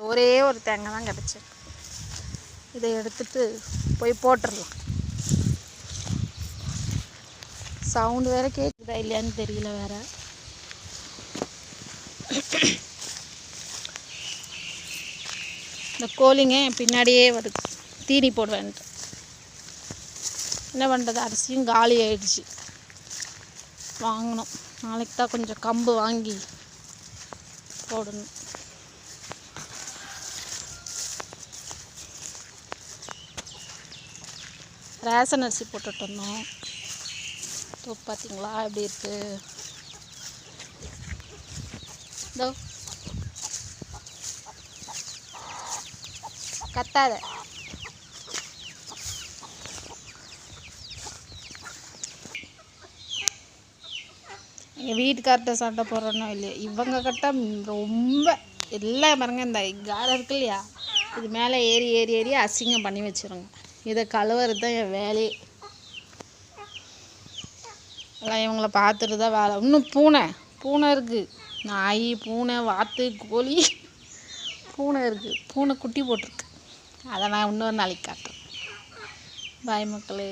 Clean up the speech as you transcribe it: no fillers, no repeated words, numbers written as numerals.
ஒரே ஒரு தேங்காய் தான் கிடச்சிருக்கு. இதை எடுத்துட்டு போய் போட்டுடலாம். சவுண்டு வேறு கேட்குதா இல்லையான்னு தெரியல வேறு. இந்த கோழிங்க பின்னாடியே வருது தீனி போடுவேன்ட்டு. என்ன பண்ணுறது, அரிசியும் காலி ஆயிடுச்சு. வாங்கணும். நாளைக்கு தான் கொஞ்சம் கம்பு வாங்கி போடணும். ரேஷன் அரிசி போட்டுட்டு வந்தோம். பார்த்தீங்களா எப்படி இருக்கு? இதோ கத்தாத. எங்கள் வீட்டுக்கார்ட்ட சண்டை போடுறோன்னோ இல்லையா, இவங்க கிட்ட ரொம்ப எல்லாம் பாருங்க. இந்த காரம் இருக்கு இல்லையா, இது மேலே ஏறி ஏறி ஏறி அசிங்கம் பண்ணி வச்சுருங்க. இதை கழுவுறது தான் என் வேலையே. எல்லாம் இவங்கள பார்த்துட்டு தான் வேலை. இன்னும் பூனை இருக்குது. நாய், பூனை, வாத்து, கோழி, பூனை இருக்குது. பூனை குட்டி போட்டிருக்கு. அதை நான் இன்னொரு நாளைக்கு காட்டுறேன். பாய் மக்களே.